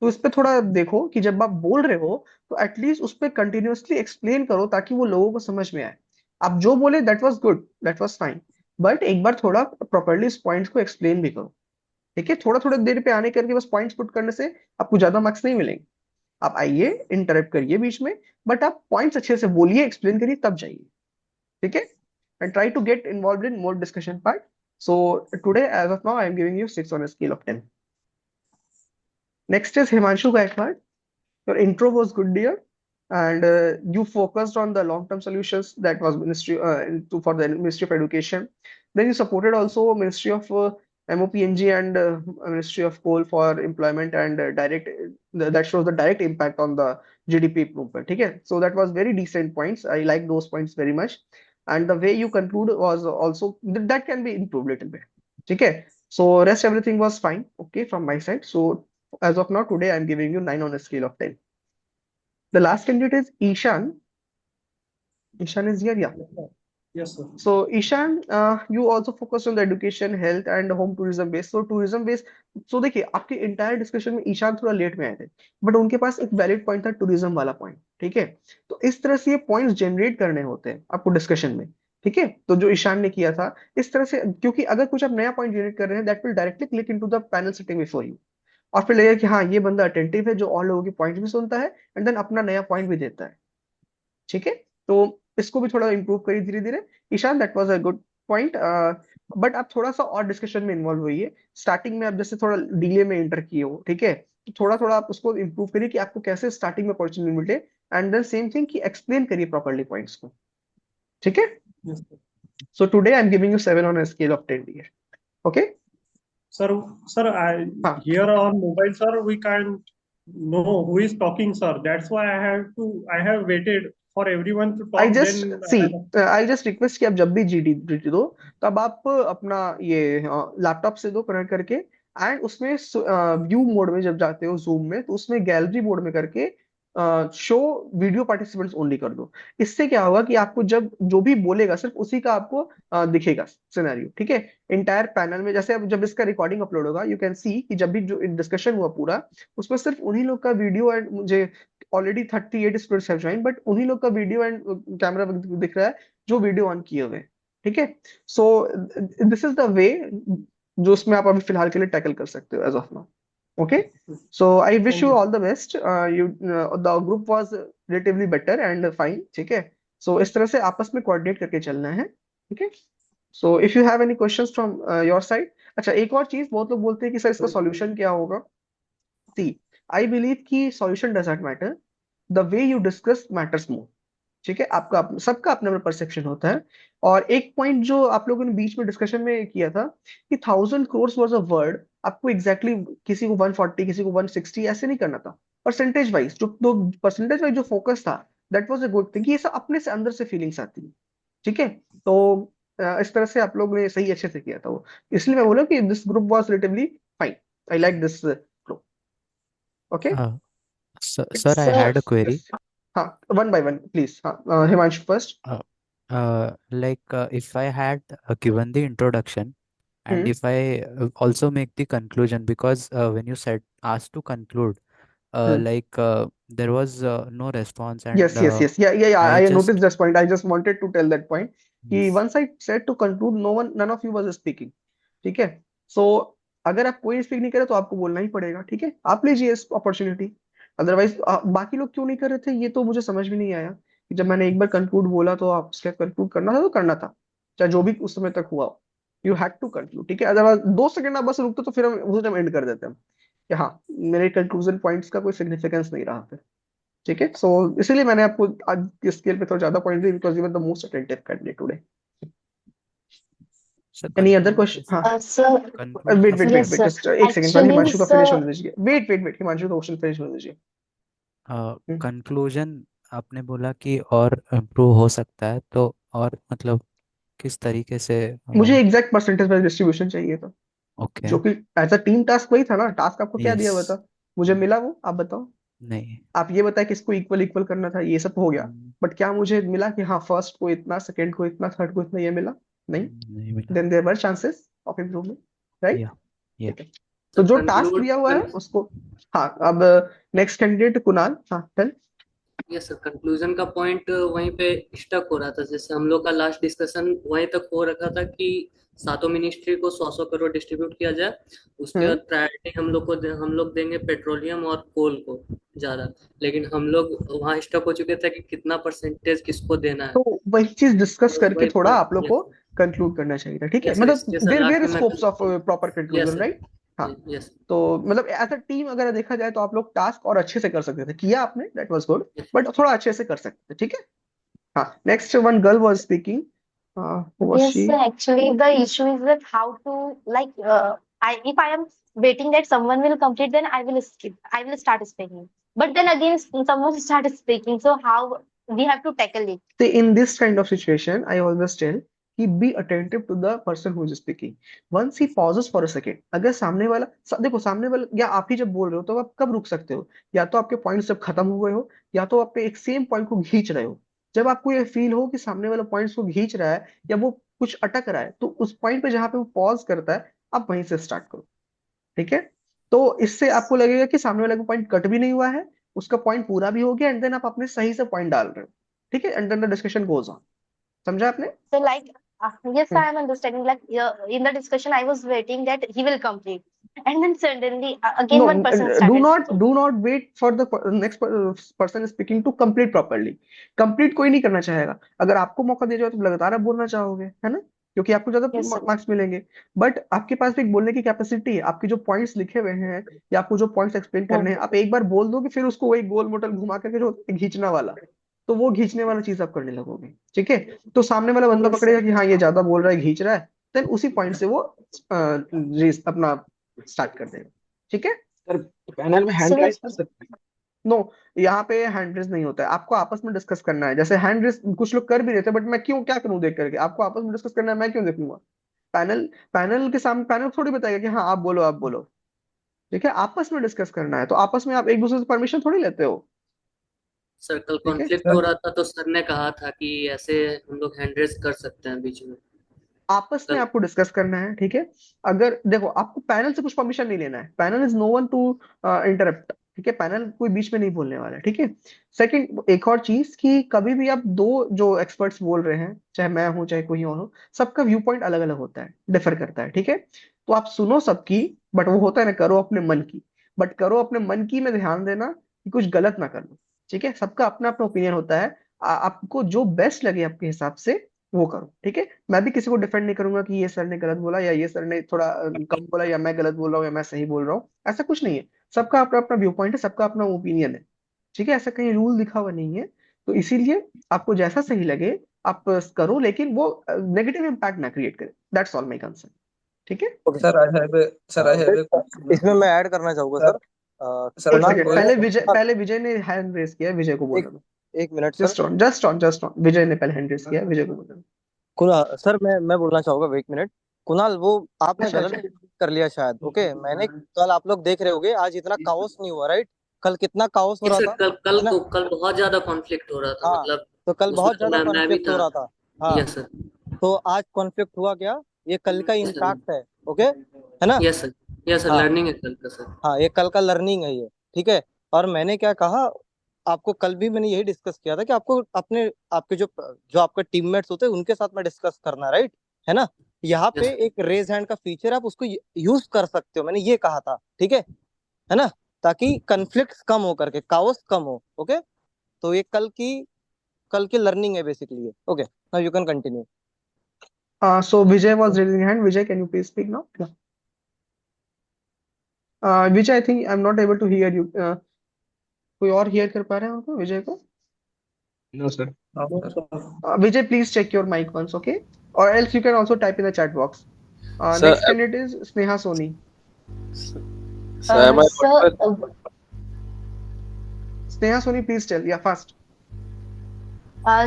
तो इस पे थोड़ा देखो कि जब आप बोल रहे हो तो एटलीस्ट उस पे कंटिन्यूअसली एक्सप्लेन करो ताकि वो लोगों को समझ में आए। आप जो बोले that was good, that was fine, but एक बार थोड़ा प्रॉपरली इस पॉइंट्स को एक्सप्लेन भी करो, ठीक है। थोड़ा थोड़ा देर पे आने करके बस पॉइंट्स पुट करने से आपको ज्यादा मार्क्स नहीं मिलेंगे। आप आइए, इंटरप्ट करिए बीच में, बट आप पॉइंट्स अच्छे से बोलिए, एक्सप्लेन करिए, तब जाइए, ठीक है। And try to get involve in more discussion part. So today as of now I am giving you 6 ऑन a scale of 10. Next is Himanshu Gaikwad. Your intro was good, dear, and you focused on the long-term solutions that was ministry for the Ministry of Education. Then you supported also Ministry of MOPNG and Ministry of Coal for employment and that shows the direct impact on the GDP improvement. Okay, so that was very decent points. I like those points very much, and the way you conclude was also that can be improved a little bit. Okay, so rest everything was fine. Okay, from my side. So as of now, today I'm giving you 9 on a scale of 10. The last candidate is Ishan. Ishan is here, yeah. Yes, sir. So Ishan, you also focused on the education, health and home tourism base. So tourism base, so देखिए आपके entire discussion में ईशान थोड़ा late में आए थे, but उनके पास एक valid point था, टूरिज्म वाला पॉइंट, ठीक है। तो इस तरह से ये पॉइंट्स जनरेट करने होते हैं आपको डिस्कशन में, ठीक है। तो जो ईशान ने किया था इस तरह से, क्योंकि अगर कुछ आप नया पॉइंट जनरेट कर रहे हैं that will directly click into the panel sitting before you, और फिर लगेगा कि हाँ ये बंदा अटेंटिव है जो और लोगों की पॉइंट भी सुनता है एंड देन अपना नया पॉइंट भी देता है, ठीक है। तो इसको भी थोड़ा इंप्रूव करिए धीरे धीरे। Ishan, that was a good point, but आप थोड़ा सा और डिस्कशन में इन्वॉल्व हुई है। स्टार्टिंग में आप जैसे थोड़ा डिले में एंटर किए हो, ठीक है। तो थोड़ा थोड़ा आप उसको इम्प्रूव करिए कि आपको कैसे स्टार्टिंग में अपॉर्चुनिटी मिले, एंड देन सेम थिंग कि एक्सप्लेन करिए प्रॉपर्ली पॉइंट्स को, ठीक है। Yes, sir. So today I am giving you 7 on a scale of 10 dear, okay. Sir, sir, हाँ, here on mobile, sir, we can't know who is talking, sir. That's why I have waited for everyone to I talk. Just Then see I just request कि आप जब भी GD दो, तब आप अपना ये लैपटॉप से दो कनेक्ट करके, एंड उसमें व्यू मोड में जब जाते हो जूम में, तो उसमें गैलरी मोड में करके शो वीडियो पार्टिसिपेंट्स ओनली कर दो। इससे क्या होगा कि आपको जब जो भी बोलेगा सिर्फ उसी का आपको दिखेगा सिनेरियो, ठीक है। इंटायर पैनल में जैसे अब जब इसका रिकॉर्डिंग अपलोड होगा, यू कैन सी कि जब भी जो डिस्कशन हुआ पूरा, उसमें सिर्फ उन्हीं लोग का वीडियो, एंड मुझे already 38 students have join, but उन्हीं लोग का वीडियो एंड कैमरा दिख रहा है जो वीडियो ऑन किए हुए हैं, ठीक है। So this is the way जो उसमें आप अभी फिलहाल के लिए टैकल कर सकते हो as of now, okay. So I wish thank you you. All the best. You the group was relatively better and fine, ठीक है। सो इस तरह से आपस में कोऑर्डिनेट करके चलना है, ठीक है। So if you have any questions from your side. अच्छा, एक और चीज, बहुत लोग बोलते हैं कि सर इसका सॉल्यूशन क्या होगा। सी, आई बिलीव कि solution does not matter, the way you discuss matters more, ठीक है। आपका सबका अपना अपना परसेप्शन होता है। और एक पॉइंट जो आप लोगों ने बीच में डिस्कशन में किया था कि 1000 crores वाज अ वर्ड, आपको एग्जैक्टली exactly किसी को 140 किसी को 160 ऐसे नहीं करना था। परसेंटेज वाइज जो दो परसेंटेज वाइज जो फोकस था, that was a good thing कि ये सब अपने से अंदर से फीलिंग्स आती है, ठीक है। तो इस तरह से आप लोग ने सही अच्छे से किया था वो, इसलिए मैं बोला कि this group was relatively fine. I like this flow, okay. Uh, sir, I had a query. Yes, हाँ, वन बाय वन प्लीज। हाँ, Himanshu first. Uh, like if I had given the introduction and hmm, if I also make the conclusion, because when you said asked to conclude, hmm. like there was no response, and Yes, yes, yes. Yeah. I I noticed just this point. I just wanted to tell that point. कि yes. once I said to conclude, none of you was speaking. ठीक है. So अगर आप कोई speak नहीं करे तो आपको बोलना ही पड़ेगा, ठीक है। आप लीजिए इस अपॉर्चुनिटी। अदरवाइज बाकी लोग क्यों नहीं कर रहे थे, ये तो मुझे समझ में नहीं आया कि जब मैंने एक बार कंक्लूड बोला तो आप कंक्लूड करना था तो करना था, चाहे जो भी उस समय तक हुआ हो। यू हैड टू कंक्लूड, ठीक है। अदरवाइज 2 सेकंड आप बस रुकते तो फिर हम उस टाइम एंड कर देते हैं कि हाँ, मेरे कंक्लूजन पॉइंट्स का कोई सिग्निफिकेंस नहीं रहा फिर, ठीक है। सो इसीलिए मैंने आपको आज के स्केल पे थोड़ा ज्यादा पॉइंट दिए, because you were the most attentive candidate today. So any other conclude question? किस हाँ, Sir, conclude वेट कब वेट वेट yes, करना वेट, है? sir. जस्ट एक सेकंड, पहले Actually, हिमांशु का फिनिश sir, होने दीजिए। वेट, हिमांशु का क्वेश्चन फिनिश होने दीजिए। कंक्लूजन आपने बोला कि और इम्प्रूव हो सकता है, तो और मतलब किस तरीके से? मुझे एग्जैक्ट परसेंटेज वाइज डिस्ट्रीब्यूशन चाहिए था, ओके। जो कि एज अ टीम टास्क वही था ना। टास्क आपको क्या यस। दिया हुआ था, मुझे मिला वो, आप बताओ। नहीं। आप ये बताए किसको इक्वल इक्वल करना था, ये सब तो हो गया। हम्म, बट क्या मुझे मिला कि हाँ, फर्स्ट को इतना, सेकंड को इतना, थर्ड को इतना, ये मिला? नहीं। नहीं मिला। Then there were chances of improvement, right? Yeah yeah ठीक है। तो सर जो टास्क कंक्लूड दिया हुआ है उसको, हाँ, अब नेक्स्ट कैंडिडेट कुणाल। हाँ, टेल। यस सर, कंक्लूजन का पॉइंट वहीं पे स्टक हो रहा था। जैसे हम लोग का लास्ट डिस्कशन वहीं तक हो रखा था कि सातों मिनिस्ट्री को 100-100 करोड़ डिस्ट्रीब्यूट किया जाए। उसके हम्म। बाद प्रायोरिटी हम लोग देंगे पेट्रोलियम और कोल को ज्यादा। लेकिन हम लोग वहाँ स्टक हो चुके थे कि कितना परसेंटेज किसको देना है। तो वही चीज डिस्कस तो करके वही थोड़ा था। आप लोग को यस कंक्लूड करना चाहिए था, ठीक है। यस सर, मतलब इसलिए सर देयर लास्ट वेयर में मैं scopes of proper yes conclusion, right? हाँ। सर। यस तो मतलब एज अ टीम अगर देखा जाए तो आप लोग टास्क और अच्छे से कर सकते थे, किया आपने, दैट वाज गुड। बट थोड़ा अच्छे से कर सकते थे, ठीक है। हाँ, next one girl was speaking, who was yes, she? sir. Actually, the issue is that how to like if I am waiting that someone will complete, then I will skip. I will start speaking. But then again, someone started speaking. So how we have to tackle it? So in this kind of situation, I always tell कि be attentive to the person who is speaking. Once he pauses for a second, अगर सामने वाला देखो, सामने वाला या आप ही जब बोल रहे हो तो आप कब रुक सकते हो? या तो आपके पॉइंट्स जब खत्म हो गए हो, या तो आप एक सेम पॉइंट को खींच रहे हो। जब आपको ये फील हो कि सामने वाला पॉइंट्स को खींच रहा है या वो कुछ अटक रहा है, तो उस पॉइंट पे जहां पे वो पॉज करता है, आप वहीं से स्टार्ट करो, ठीक है। तो इससे आपको लगेगा कि सामने वाले का पॉइंट कट भी नहीं हुआ है, उसका पॉइंट पूरा भी हो गया, एंड देन आप अपने सही से पॉइंट डाल रहे हो, ठीक है। And then the discussion goes on. समझा आपने? So like yes, hmm. I am understanding. Like in the discussion, I was waiting that he will complete, and then suddenly again No, one person do started not speaking. do not wait for the next person speaking to complete properly. complete कोई नहीं करना चाहेगा। अगर आपको मौका दिया जाए तो लगातार आप बोलना चाहोगे, है ना? क्योंकि आपको ज्यादा Yes, sir. मार्क्स मिलेंगे। बट आपके पास भी एक बोलने की कैपेसिटी है, आपके जो पॉइंट्स लिखे हुए हैं या आपको जो पॉइंट्स एक्सप्लेन करने हैं, आप एक बार बोल दोगे, फिर उसको वही गोल मोटल घुमा करके जो खींचना वाला, तो वो खींचने वाला चीज आप करने लगोगे। ठीक है, तो सामने वाला बंदा Yes, पकड़ेगा sir. कि हाँ ये ज्यादा बोल रहा है, खींच रहा है, देन उसी पॉइंट से वो रेस अपना स्टार्ट कर देगा। ठीक है। सर पैनल में हैंड So, राइज कर सकते हैं? नो, यहाँ पे हैंड रेस नहीं होता है, आपको आपस में डिस्कस करना है। जैसे हैंड रेस कुछ लोग कर भी देते हैं, बट मैं क्यों क्या करूं देख करके, आपको आपस में डिस्कस करना है, मैं क्यों देखूंगा। पैनल पैनल के सामने पैनल थोड़ी बताएगा कि हाँ आप बोलो आप बोलो। ठीक है, आपस में डिस्कस करना है, तो आपस में आप एक दूसरे से परमिशन थोड़ी लेते हो। सर कल ठीक है, कॉन्फ्लिक्ट हो रहा था तो सर ने कहा था कि ऐसे हम लोग हैंड रेस कर सकते हैं बीच में। आपस में कल आपको डिस्कस करना है। ठीक है, अगर देखो आपको पैनल से कुछ परमिशन नहीं लेना है, panel is no one to interrupt. ठीक है, पैनल कोई बीच में नहीं बोलने वाला है। ठीक है। सेकंड, एक और चीज कि कभी भी आप दो जो एक्सपर्ट्स बोल रहे हैं, चाहे मैं हूं चाहे कोई और हो, सबका व्यू पॉइंट अलग अलग होता है, डिफर करता है। ठीक है, तो आप सुनो सबकी, बट वो होता है ना, करो अपने मन की। बट करो अपने मन की में ध्यान देना कि कुछ गलत ना कर लो। ठीक है, सबका अपना अपना ओपिनियन होता है। आपको जो बेस्ट लगे आपके हिसाब से वो करो। ठीक है, मैं भी किसी को डिफेंड नहीं करूंगा कि ये सर ने गलत बोला या ये सर ने थोड़ा कम बोला या मैं गलत बोल रहा हूँ या मैं सही बोल रहा हूँ, ऐसा कुछ नहीं है। सबका अपना अपना व्यू पॉइंट है, सबका अपना ओपिनियन है। ठीक है, ऐसा कहीं रूल लिखा हुआ नहीं है। तो इसीलिए आपको जैसा सही लगे आप करो, लेकिन वो नेगेटिव इम्पैक्ट ना क्रिएट करे। That's all my concern. ठीक है। Okay Sir, I have a question. इसमें मैं ऐड करना चाहूंगा Sir, सर। sir, एक I Kunal have second, one पहले question. विजय, पहले विजय ने हैंड रेस किया है, विजय को एक बोलने दो। एक मिनट सर। जस्ट ऑन विजय ने पहले हैंड रेस किया है, विजय को बोलने दो। कुणाल सर, मैं बोलना चाहूंगा, एक मिनट। कुणाल, वो आपने अच्छा गलत अच्छा। कर लिया शायद। ओके, मैंने कल, आप लोग देख रहे होगे, आज इतना काओस नहीं हुआ, राइट? कल कितना काओस हो ये रहा सर था, कल कल है ना? तो कल बहुत ज्यादा कॉन्फ्लिक्ट हो रहा था, हाँ, मतलब तो कल उसमें बहुत तो ज्यादा मैं भी कॉन्फ्लिक्ट हो था। रहा था। हाँ, यस सर। तो आज कॉन्फ्लिक्ट हुआ क्या? ये कल का यस सर। इम्पैक्ट है। ओके, है ना? Yes sir. यस सर, हाँ लर्निंग है कल का सर। हाँ, ये कल का लर्निंग है ये। ठीक है। और मैंने क्या कहा आपको, कल भी मैंने यही डिस्कस किया था कि आपको अपने, आपके जो जो आपके टीममेट्स होते हैं उनके साथ में डिस्कस करना, राइट? है ना? यहाँ पे यस एक रेज हैंड का फीचर है, आप उसको यूज कर सकते हो, मैंने ये कहा था। ठीक है ना? ताकि कन्फ्लिक्ट कम हो करके, काओस कम हो। ओके, तो ये कल की लर्निंग है बेसिकली ये। Okay, now you can continue. So Vijay was raising hand. Vijay, can you please speak now? Vijay, I think I am not able to hear you. कोई और हियर कर पा रहे हैं उनको, विजय को? No sir. No, sir. Vijay, please check your mic once, okay? Or else you can also type in the chat box. Sir, Next candidate is Sneha Soni. sir, am I Sir, audible? Sneha Soni, please tell. Yeah, fast.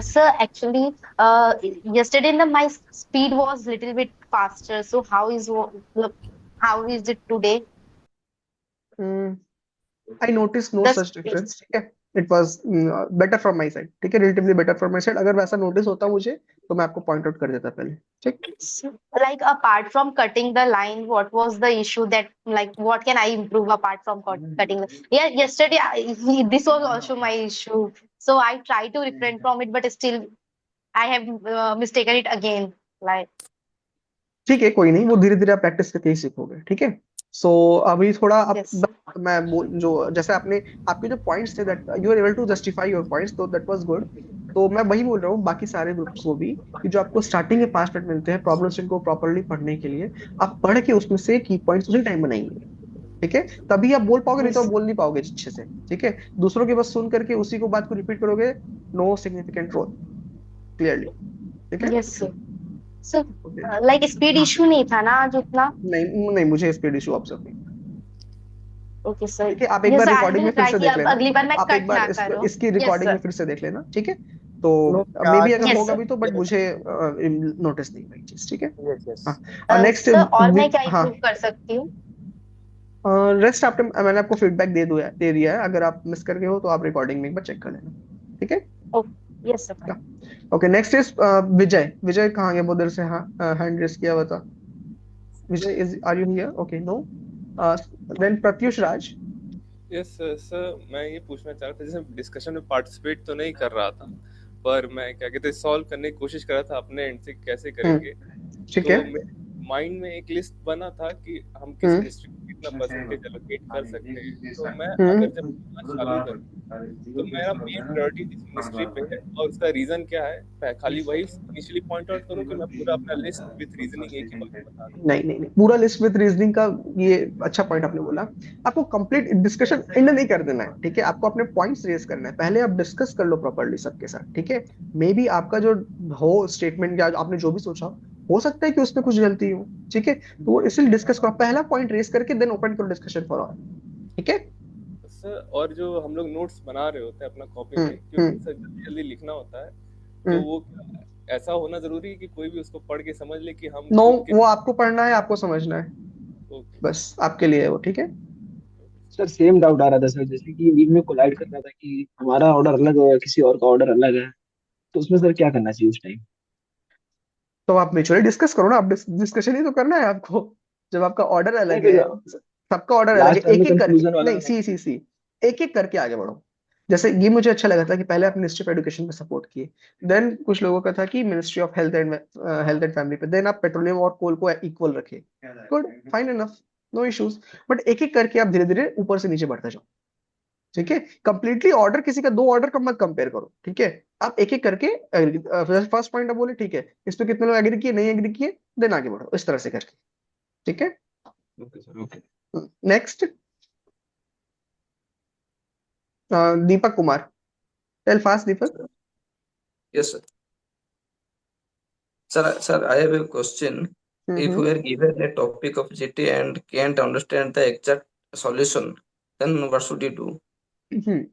sir, actually, yesterday my speed was little bit faster. So look, how is it today? Hmm, I noticed no The such speed. difference. ठीक है, it was better from my side. ठीक है, relatively better from my side. अगर वैसा notice होता मुझे तो मैं आपको point out कर देता पहले। ठीक। Like apart from cutting the line, what was the issue that like what can I improve apart from cutting the? Yeah, yesterday this was also my issue. So I tried to refrain from it, but still I have mistaken it again. Like ठीक है, कोई नहीं, वो धीरे धीरे आप practice करके ही सीखोगे। ठीक है। सो अभी थोड़ा आप yes, जो जैसे आपने आपके जो पॉइंट्स थे, that you are able to justify your points, तो दैट वाज गुड। तो मैं वही बोल रहा हूँ बाकी सारे ग्रुप्स को भी, कि जो आपको स्टार्टिंग में 5 मिनट मिलते हैं प्रॉब्लम स्टेटमेंट को प्रॉपरली पढ़ने के लिए, आप पढ़ के उसमें से की पॉइंट्स उसी टाइम बनाएंगे। ठीक है, तभी आप बोल पाओगे, नहीं तो आप yes, बोल नहीं पाओगे अच्छे से। ठीक है, दूसरों के बस सुन करके उसी को बात को रिपीट करोगे, नो सिग्निफिकेंट रोल क्लियरली। ठीक है। yes, sir. So okay. like speed हाँ, issue नहीं था ना आज उतना? नहीं नहीं, मुझे स्पीड इशू ऑब्जर्व नहीं। Okay, sir. ठीक है, आप एक Yes, bar sir. I recording में will फिर try से कि देख अब लेना। अगली बार मैं आप एक कट बार ना करूँ. इसकी Yes, रिकॉर्डिंग sir. में फिर से देख लेना। ठीक है, तो नो, मे बी आज अगर Yes, होगा sir. भी तो, बट मुझे नोटिस नहीं हुई चीज। ठीक है। Yes yes. हाँ, नेक्स्ट। सर और मैं क्या हाँ, इम्प्रूव कर सकती हूँ? रेस्ट आपने, मैंने आपको फीडबैक दे दिया है। अगर आप मिस करके हो तो आप रिकॉर्डिंग में एक बार चेक कर लेना। ठीक है। Oh, yes, sir. Okay, next is Vijay. Vijay कहाँ गया, वो देर से हाँ हैंड रेस किया हुआ था। Vijay, is are you here? Okay, no. Then Pratyush Raj. Yes sir, मैं ये पूछना चाह रहा था, जैसे डिस्कशन में पार्टिसिपेट तो नहीं कर रहा था, पर मैं क्या कहते हैं सॉल्व करने की कोशिश कर रहा था अपने एंड से कैसे करेंगे। ठीक तो है। मेरे माइंड में एक लिस्ट बना था कि हम किस हम्म डिस्ट्रिक्ट की कितना परसेंटेज एलोकेट कर सकते हैं। तो मैं अगर जब करना चालू हम्म करूँ तो मेरा मेन प्रायोरिटी इस मिनिस्ट्री पे है। और उसका रीजन क्या है, मैं खाली वही इनिशियली पॉइंट आउट करूँ कि मैं पूरा अपना लिस्ट विथ रीजनिंग एक ही बार में बता दूं? नहीं नहीं नहीं, पूरा लिस्ट विद रीजनिंग का, ये अच्छा पॉइंट आपने बोला। आपको कंप्लीट डिस्कशन एंड नहीं कर देना है, ठीक है? आपको अपने पॉइंट्स रेज करना है, पहले आप डिस्कस कर लो प्रॉपर्ली सबके साथ, ठीक है? मे बी आपका जो हो स्टेटमेंट या आपने जो भी सोचा हो सकता है कि उसमें कुछ गलती हो, ठीक है? तो वो इसलिए डिस्कस करो, पहला पॉइंट रेज करके देन ओपन करो डिस्कशन फॉर ऑल, ठीक है? सर और जो हम लोग नोट्स बना रहे होते हैं अपना कॉपी में, क्योंकि हम्म सर जल्दी जल्दी लिखना होता है, तो हम्म। वो ऐसा होना जरूरी है कि कोई भी उसको पढ़ के समझ ले कि हम नो, खुद के। वो आपको पढ़ना है, आपको समझना है, ओके बस आपके लिए है वो, ठीक है? सर सेम डाउट आ रहा था सर, जैसे कि बीच में कोलाइड कर रहा था कि हमारा ऑर्डर अलग है किसी और का ऑर्डर अलग है, तो उसमें सर क्या करना चाहिए उस टाइम? तो आप म्यूचुअली डिस्कस करो ना, आप डिस्कशन ही तो करना है आपको। जब आपका ऑर्डर नहीं अलग फिर है, सबका ऑर्डर अलग है, लास्ट टाइम एक में एक करके, कंक्लूजन वाला नहीं, सी सी सी, एक एक करके आगे बढ़ो। जैसे ये मुझे अच्छा लगा था कि पहले आप मिनिस्ट्री ऑफ एजुकेशन पे सपोर्ट किए, देन कुछ लोगों का था कि ministry of health and family पे, देन आप पेट्रोलियम और कोल को इक्वल रखे। Good, fine enough, no issues. But एक एक करके आप धीरे धीरे ऊपर से नीचे बढ़ते जाओ, ठीक है? कंप्लीटली ऑर्डर, किसी का दो ऑर्डर का मत कंपेयर करो, ठीक है? आप एक एक करके, फर्स्ट पॉइंट आप बोले ठीक है, इस पे कितने लोग एग्री किए, नहीं एग्री किए, देन आगे बढ़ो इस तरह से करके, ठीक है? Okay sir okay. Next, Deepak Kumar, tell fast Deepak. Yes, sir. Sir, I have a question. If hmm we are given a topic of GT and can't understand the exact solution, then what should you do? हम्म।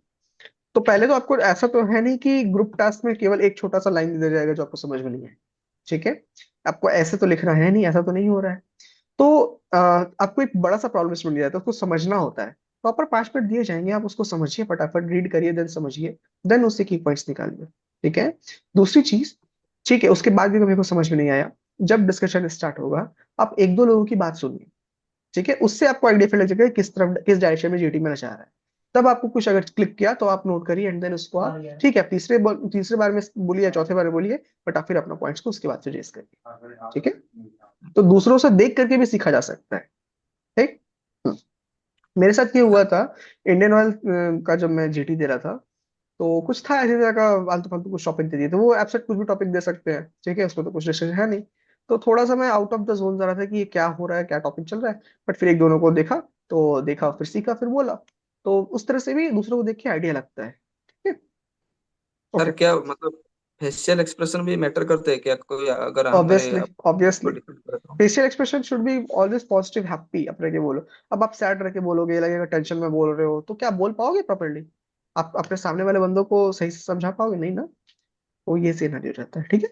तो पहले तो आपको ऐसा तो है नहीं कि group task में केवल एक छोटा सा लाइन दे दिया जाएगा जो आपको समझ में नहीं है, ठीक है? आपको ऐसे तो लिखना है नहीं, ऐसा तो नहीं हो रहा है। तो आपको एक बड़ा सा प्रॉब्लम इसमें दिया जाता है, उसको समझना होता है। प्रॉपर 5 मिनट दिए जाएंगे, आप उसको समझिए, फटाफट रीड करिए, देन समझिए, देन उससे की पॉइंट्स निकालिए, ठीक है? दूसरी चीज, ठीक है, उसके बाद भी मेरे को समझ में नहीं आया, जब डिस्कशन स्टार्ट होगा, आप एक दो लोगों की बात सुनिए, ठीक है? उससे आपको आइडिया फील लग जाएगा कि किस तरफ, किस डायरेक्शन में जीटी में चाह रहा है। तब आपको कुछ अगर क्लिक किया तो आप नोट करिए, एंड देन उसको आप, ठीक है, तीसरे बार में बोलिए या चौथे बार में बोलिए, बट आप फिर अपना पॉइंट्स को उसके बाद से रेज करिए, ठीक है? तो दूसरों से देख करके भी सीखा जा सकता है, ठीक? मेरे साथ ये हुआ था, इंडियन ऑयल का जब मैं जीटी दे रहा था, तो कुछ था ऐसे तरह का फालतू फालतू कुछ टॉपिक दे दिए थे, वो एब्सेंट कुछ भी टॉपिक दे सकते हैं, ठीक है? उसमें तो कुछ डिस्कशन है नहीं। तो थोड़ा सा मैं आउट ऑफ द जोन जा रहा था कि ये क्या हो रहा है, क्या टॉपिक चल रहा है। बट फिर एक दोनों को देखा, तो देखा, फिर सीखा, फिर बोला। तो उस तरह से भी दूसरों को देख के आइडिया लगता है, ठीक है? Sir okay. क्या मतलब फेशियल एक्सप्रेशन भी मैटर करते हैं क्या, कोई अगर हमारे ऑब्वियसली, को ऑब्वियसली, डिफेंड करे तो? Facial expression should be always positive, happy, आप रह के बोलो। अब आप सैड रह के बोलोगे, लगेगा टेंशन में बोल रहे हो, तो क्या बोल पाओगे प्रॉपरली? आप अपने सामने वाले बंदों को सही से समझा पाओगे? नहीं ना। वो ये सीनरी हो जाता है, ठीक है?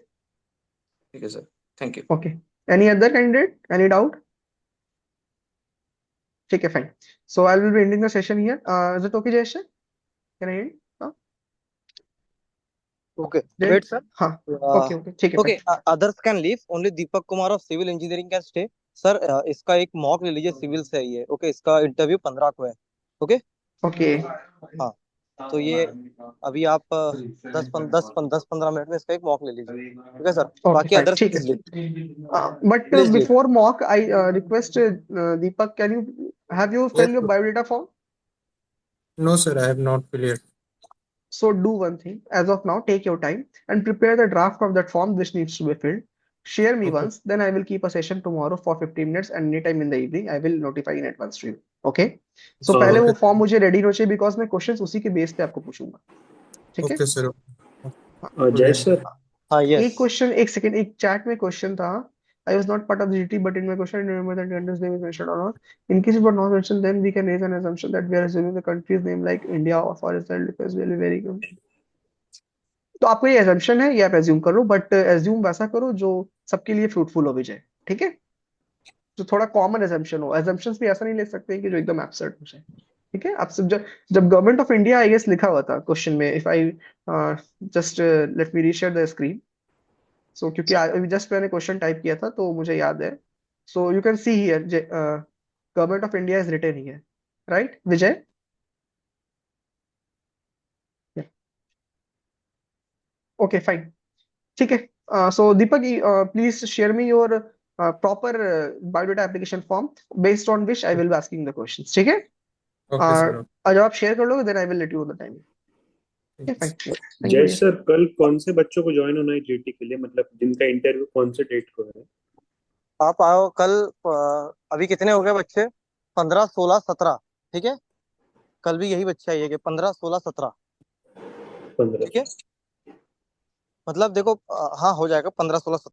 ठीक है sir, thank you. Okay, any other candidate, any doubt? ठीक है, fine. So I will be ending the session here, is it okay Jayesh? Can I and? Okay, dead? wait, sir. हाँ, Uh, ओके ओके, ठीक है, okay, fine. others can leave. Only Deepak Kumar of Civil Engineering can stay. Sir इसका एक mock ले लीजिए, civil से ही है, okay? इसका इंटरव्यू 15 को है, ओके? ओके हाँ, तो ये अभी आप 10-15 मिनट में इसका एक मॉक ले लीजिए, ठीक है सर? ओके, बाकी फाइन, अदर्स ठीक प्लीज लीव, है। But please leave. Before mock I request Deepak, can you have you Yes, fill your sir. Biodata form? No, sir, I have not filled yet. So do one thing. As of now, take your time and prepare the draft of that form which needs to be filled. Share me Okay. once, then I will keep a session tomorrow for 15 minutes, and anytime in the evening I will notify in advance to you. Okay? So Okay. पहले वो Okay. Form मुझे ready होना चाहिए, because मैं questions उसी के base पे आपको पूछूंगा, ठीक है? Okay, sir. हाँ, जय Fully. सर। हाँ, यस। एक क्वेश्चन, एक सेकंड, एक चैट में क्वेश्चन था, I was not part of the GT, but in my question, I remember that country's name is mentioned or not. In case it was not mentioned, then we can raise an assumption that we are assuming the country's name like India or for Israel because will be very good. तो आपको ये assumption है, ये आप assume करो, but assume वैसा करो जो सबके लिए फ्रूटफुल हो भी जाए, ठीक है? जो थोड़ा कॉमन assumption हो। assumptions भी ऐसा नहीं ले सकते हैं कि जो एकदम absurd हो जाए, ठीक है? आप सब जब जब government of India I guess लिखा हुआ था क्वेश्चन में, if I just let me reshare the screen. So क्योंकि अभी जस्ट मैंने क्वेश्चन टाइप किया था तो मुझे याद है। So you can see here, government of India is written here, right Vijay? Okay, fine, ठीक है। So Deepak, please share me your proper biodata application form based on which I will be asking the questions. ठीक है? Okay, sir. जब आप share कर लोगे then I will let you know the timing. Okay, fine. Thank you. जय sir, कल कौन से बच्चों को ज्वाइन होना है जीटी के लिए, मतलब जिनका इंटरव्यू कौन से डेट को है? आप आओ कल। अभी कितने हो गए बच्चे? 15, 16, 17। ठीक है, कल भी यही बच्चे आइएगा, 15, 16, 17। 15। ठीक है, मतलब देखो हाँ हो जाएगा 15, 16, 17।